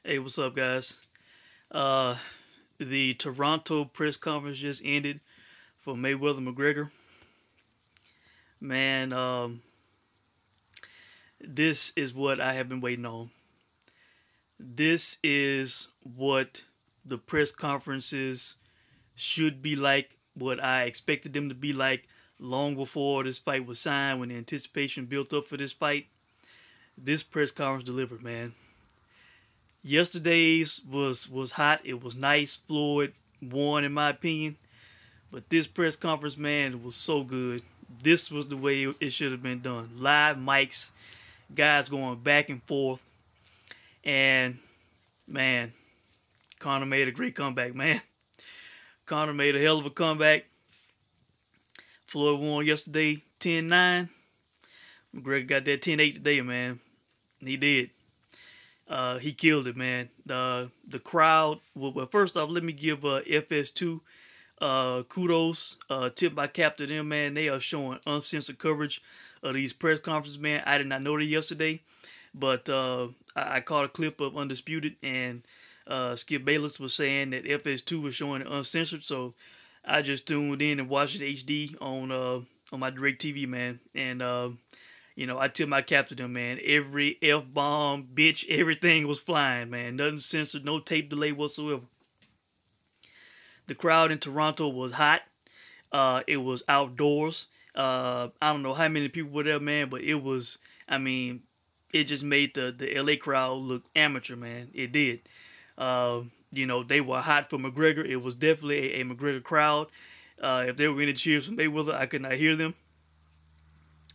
Hey, what's up, guys? Uh, the Toronto press conference just ended for Mayweather McGregor. Man, this is what I have been waiting on. This is what the press conferences should be like, what I expected them to be like long before this fight was signed, when the anticipation built up for this fight. This press conference delivered, man. Yesterday's was hot. It was nice. Floyd won, in my opinion. But this press conference, man, was so good. This was the way it should have been done. Live mics, guys going back and forth. And, man, Conor made a great comeback, man. Conor made a hell of a comeback. Floyd won yesterday 10-9. McGregor got that 10-8 today, man. He did. He killed it, man. The crowd. Well, first off, let me give FS2 kudos. Tip my cap to them, man. They are showing uncensored coverage of these press conferences, man. I did not know that yesterday, but I caught a clip of Undisputed, and Skip Bayless was saying that FS2 was showing it uncensored. So I just tuned in and watched it HD on my DirecTV, man. And you know, I tip my cap to them, man. Every F-bomb, bitch, everything was flying, man. Nothing censored, no tape delay whatsoever. The crowd in Toronto was hot. It was outdoors. I don't know how many people were there, man, but it was, I mean, it just made the LA crowd look amateur, man. It did. You know, they were hot for McGregor. It was definitely a McGregor crowd. If there were any cheers from Mayweather, I could not hear them.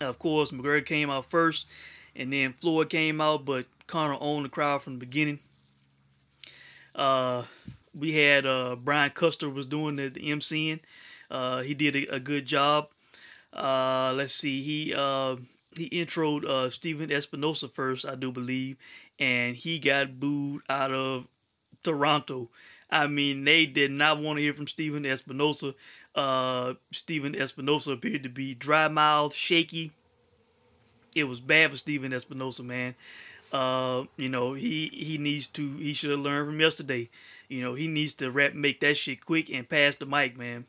Of course, McGregor came out first, and then Floyd came out, but Conor owned the crowd from the beginning. We had Brian Custer was doing the MCing. He did a good job. Let's see, he introed Steven Espinosa first, I do believe, and he got booed out of Toronto. I mean, they did not want to hear from Steven Espinosa. Steven Espinosa appeared to be dry-mouthed, shaky. It was bad for Steven Espinosa, man. You know, he should have learned from yesterday. You know, he needs to make that shit quick and pass the mic, man.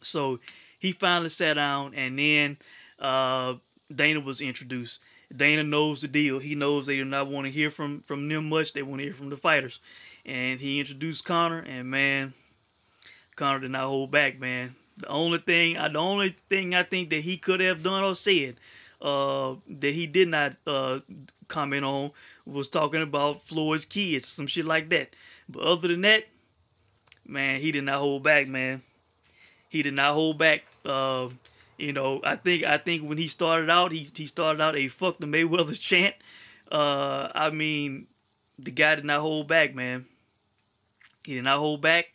So he finally sat down, and then Dana was introduced. Dana knows the deal. He knows they do not want to hear from them much. They want to hear from the fighters. And he introduced Conor, and man, Conor did not hold back, man. The only thing I think that he could have done or said that he did not comment on was talking about Floyd's kids, some shit like that. But other than that, man, he did not hold back, man. He did not hold back. You know, I think when he started out, he started out a "fuck the Mayweather's" chant. I mean, the guy did not hold back, man. He did not hold back.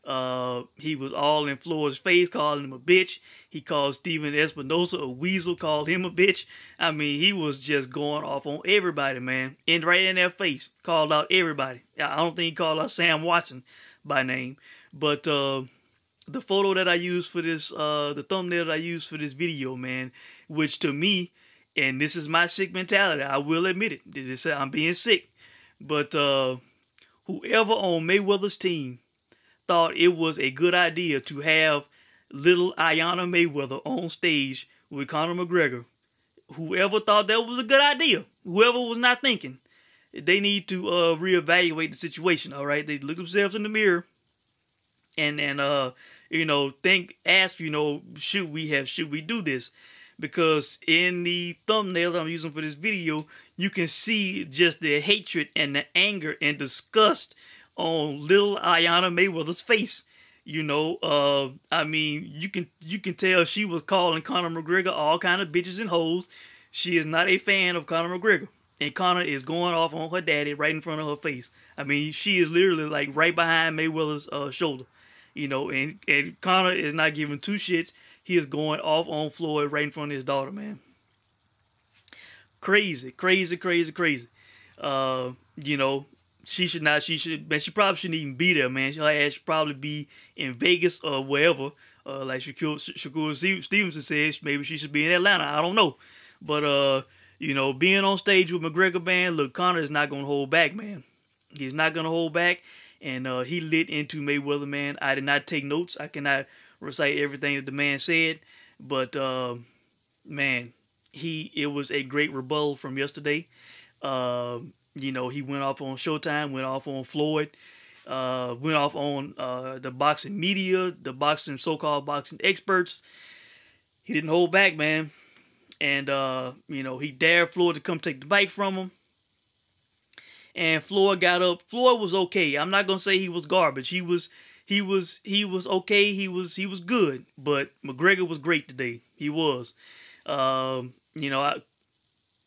He was all in Floyd's face, calling him a bitch. He called Steven Espinosa a weasel, called him a bitch. I mean, he was just going off on everybody, man. And right in their face, called out everybody. I don't think he called out Sam Watson by name. But the photo that I used for this, the thumbnail that I used for this video, man, which to me, and this is my sick mentality, I will admit it. I'm being sick. But whoever on Mayweather's team thought it was a good idea to have little Ayanna Mayweather on stage with Conor McGregor, whoever thought that was a good idea, whoever was not thinking, they need to reevaluate the situation. All right, they look themselves in the mirror and you know, ask, you know, should we do this? Because in the thumbnail that I'm using for this video, you can see just the hatred and the anger and disgust on little Ayanna Mayweather's face. You know, I mean, you can tell she was calling Conor McGregor all kind of bitches and hoes. She is not a fan of Conor McGregor, and Conor is going off on her daddy right in front of her face. I mean, she is literally like right behind Mayweather's shoulder. You know, and Conor is not giving two shits. He is going off on Floyd right in front of his daughter, man. Crazy, crazy, crazy, crazy. You know, she probably shouldn't even be there, man. She should probably be in Vegas or wherever. Like Shakur Stevenson says, maybe she should be in Atlanta. I don't know. But, you know, being on stage with McGregor, man, look, Conor is not going to hold back, man. He's not gonna hold back, and he lit into Mayweather, man. I did not take notes. I cannot recite everything that the man said, but man, it was a great rebuttal from yesterday. You know, he went off on Showtime, went off on Floyd, went off on the boxing media, the boxing so-called boxing experts. He didn't hold back, man. And you know, he dared Floyd to come take the fight from him. And Floyd got up. Floyd was okay. I'm not gonna say he was garbage. He was okay. He was good. But McGregor was great today. He was. You know,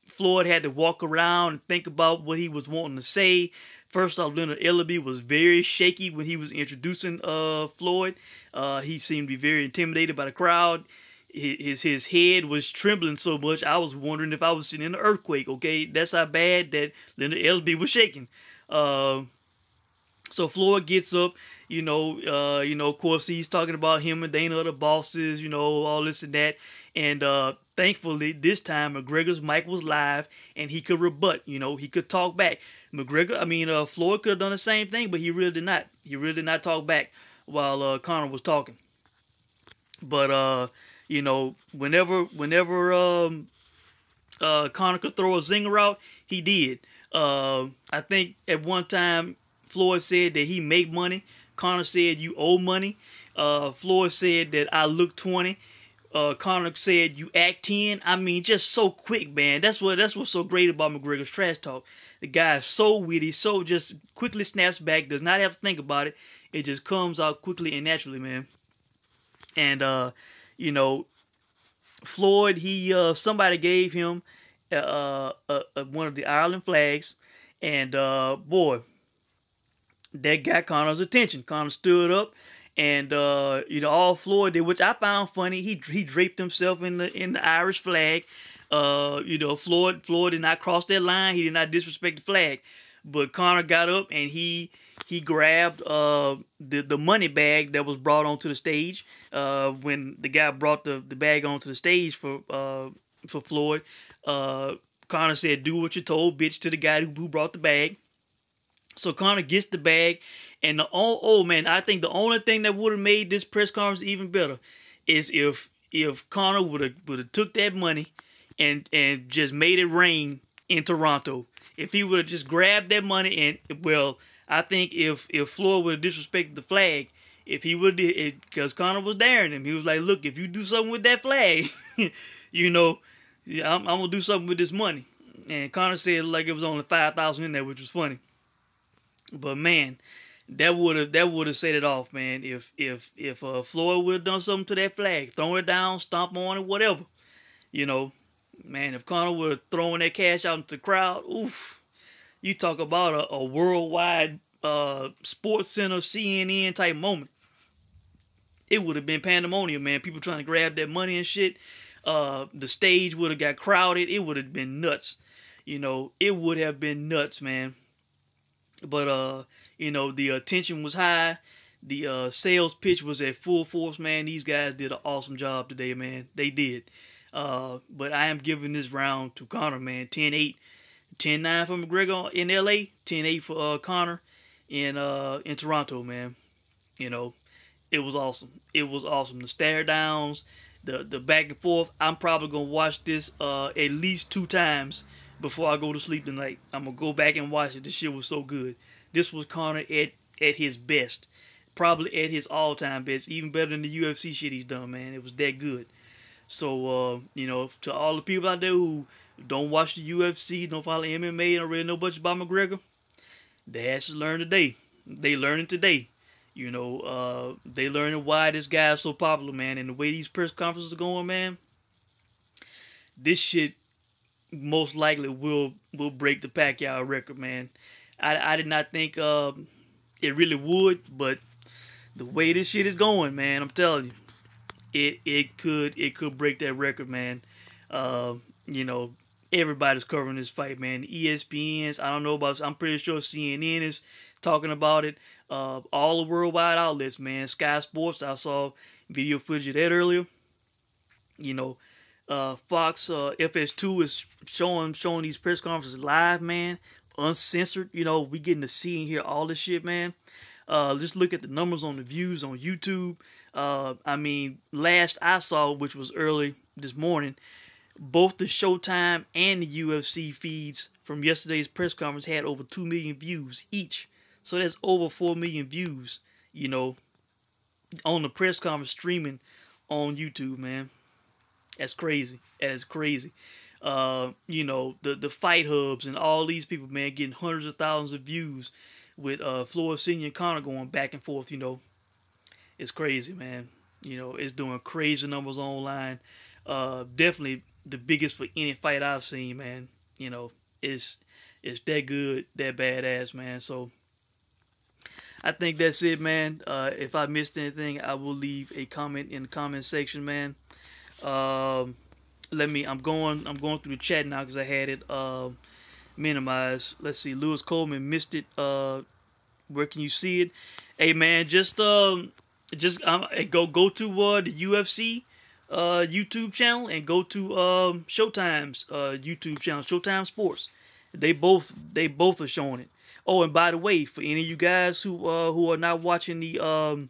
Floyd had to walk around and think about what he was wanting to say. First off, Leonard Ellaby was very shaky when he was introducing Floyd. He seemed to be very intimidated by the crowd. His head was trembling so much, I was wondering if I was sitting in an earthquake, okay? That's how bad that Leonard Ellaby was shaking. So Floyd gets up, you know, of course, he's talking about him and Dana are the bosses, you know, all this and that. And thankfully, this time, McGregor's mic was live, and he could rebut, you know, he could talk back. Floyd could have done the same thing, but he really did not. He really did not talk back while Conor was talking. But, you know, whenever Conor could throw a zinger out, he did. I think at one time, Floyd said that he make money. Conor said, you owe money. Floyd said that I look 20. Conor said, you act 10. I mean, just so quick, man. That's what's so great about McGregor's trash talk. The guy is so witty, so just quickly snaps back, does not have to think about it. It just comes out quickly and naturally, man. And, you know, Floyd, somebody gave him one of the Ireland flags. And, boy, that got Conor's attention. Conor stood up. And you know, all Floyd did, which I found funny, he draped himself in the Irish flag. You know, Floyd did not cross that line. He did not disrespect the flag. But Conor got up and he grabbed the money bag that was brought onto the stage. When the guy brought the bag onto the stage for Floyd, Conor said, "Do what you're told, bitch," to the guy who brought the bag. So Conor gets the bag. And man, I think the only thing that would have made this press conference even better is if Conor would have took that money and just made it rain in Toronto. If he would have just grabbed that money and, well, I think if Floyd would have disrespected the flag, if he would have, because Conor was daring him, he was like, look, if you do something with that flag, you know, I'm gonna do something with this money. And Conor said like it was only 5,000 in there, which was funny. But man, that would have set it off, man. If Floyd would have done something to that flag, thrown it down, stomp on it, whatever, you know, man. If Conor would have thrown that cash out into the crowd, oof, you talk about a worldwide Sports Center, CNN type moment. It would have been pandemonium, man. People trying to grab that money and shit. The stage would have got crowded. It would have been nuts, you know. It would have been nuts, man. But you know, the attention was high. The sales pitch was at full force, man. These guys did an awesome job today, man. They did. But I am giving this round to Conor, man. 10-8. 10-9 for McGregor in LA. 10-8 for Conor in Toronto, man. You know, it was awesome. It was awesome. The stare downs, the back and forth. I'm probably going to watch this at least 2 times before I go to sleep tonight. I'm going to go back and watch it. This shit was so good. This was Conor at his best. Probably at his all-time best. Even better than the UFC shit he's done, man. It was that good. So, you know, to all the people out there who don't watch the UFC, don't follow MMA, don't really know much about McGregor, they actually learned today. They learning today. You know, they learning why this guy is so popular, man. And the way these press conferences are going, man, this shit most likely will break the Pacquiao record, man. I did not think it really would, but the way this shit is going, man, I'm telling you, it could break that record, man. You know, everybody's covering this fight, man. ESPN's, I don't know about, I'm pretty sure CNN is talking about it. All the worldwide outlets, man. Sky Sports, I saw video footage of that earlier. You know, Fox FS2 is showing these press conferences live, man. uncensored. You know, we getting to see and hear all this shit, man. Just look at the numbers on the views on YouTube. I mean, last I saw, which was early this morning, both the Showtime and the UFC feeds from yesterday's press conference had over 2 million views each. So that's over 4 million views, you know, on the press conference streaming on YouTube, man. That's crazy. That is crazy. You know, the fight hubs and all these people, man, getting hundreds of thousands of views with Floyd Senior and Conor going back and forth, you know. It's crazy, man. You know, it's doing crazy numbers online. Definitely the biggest for any fight I've seen, man. You know, it's that good, that badass, man. So I think that's it, man. If I missed anything, I will leave a comment in the comment section, man. I'm going through the chat now because I had it minimized. Let's see. Lewis Coleman missed it. Where can you see it? Hey, man, just go to the UFC YouTube channel and go to Showtime's YouTube channel, Showtime Sports. They both are showing it. Oh, and by the way, for any of you guys who are not watching the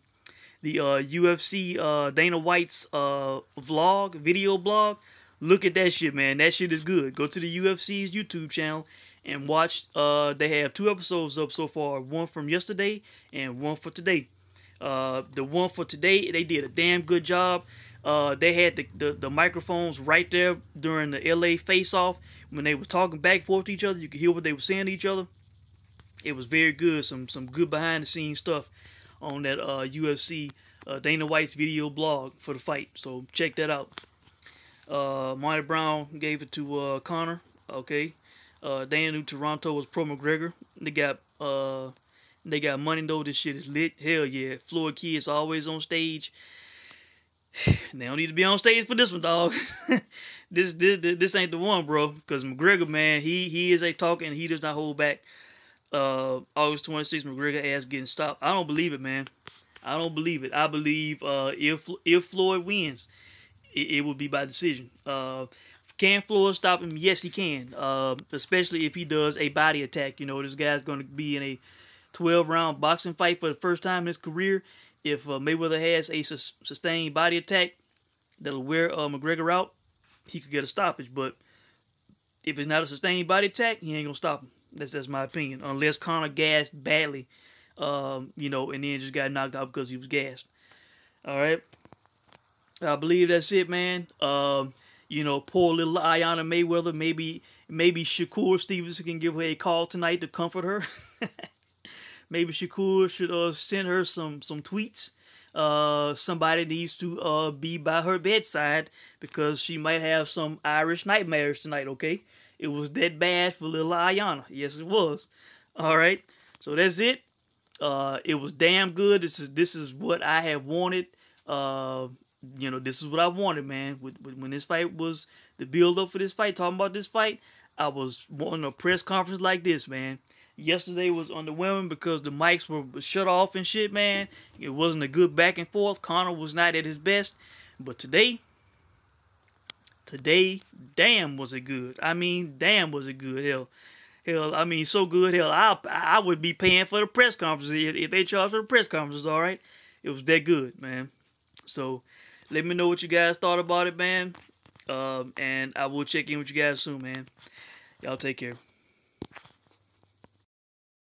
UFC Dana White's video blog, look at that shit, man. That shit is good. Go to the UFC's YouTube channel and watch. They have 2 episodes up so far. One from yesterday and one for today. The one for today, they did a damn good job. They had the microphones right there during the LA face-off. When they were talking back and forth to each other, you could hear what they were saying to each other. It was very good. Some good behind-the-scenes stuff on that UFC Dana White's video blog for the fight. So check that out. Marty Brown gave it to Conor. Okay. Dana knew Toronto was pro McGregor. They got money though. This shit is lit. Hell yeah. Floyd kids always on stage. They don't need to be on stage for this one, dog. This ain't the one, bro. Because McGregor, man, he is a talker and he does not hold back. August 26th, McGregor ass getting stopped. I don't believe it, man. I don't believe it. I believe if Floyd wins, it will be by decision. Can Floyd stop him? Yes, he can. Especially if he does a body attack. You know, this guy's going to be in a 12-round boxing fight for the first time in his career. If Mayweather has a sustained body attack that'll wear McGregor out, he could get a stoppage. But if it's not a sustained body attack, he ain't gonna stop him. That's my opinion. Unless Conor gassed badly, you know, and then just got knocked out because he was gassed. All right. I believe that's it, man. You know, poor little Ayanna Mayweather. Maybe Shakur Stevenson can give her a call tonight to comfort her. Maybe Shakur should send her some tweets. Somebody needs to be by her bedside because she might have some Irish nightmares tonight, okay? It was that bad for little Ayanna. Yes, it was. All right. So that's it. It was damn good. This is what I have wanted. You know, this is what I wanted, man. When this fight was, the build up for this fight, talking about this fight, I was wanting a press conference like this, man. Yesterday was underwhelming because the mics were shut off and shit, man. It wasn't a good back and forth. Conor was not at his best. But today, damn was it good. I mean, damn was it good. Hell, I mean, so good. Hell, I would be paying for the press conferences if they charge for the press conferences, all right? It was that good, man. So, let me know what you guys thought about it, man. And I will check in with you guys soon, man. Y'all take care.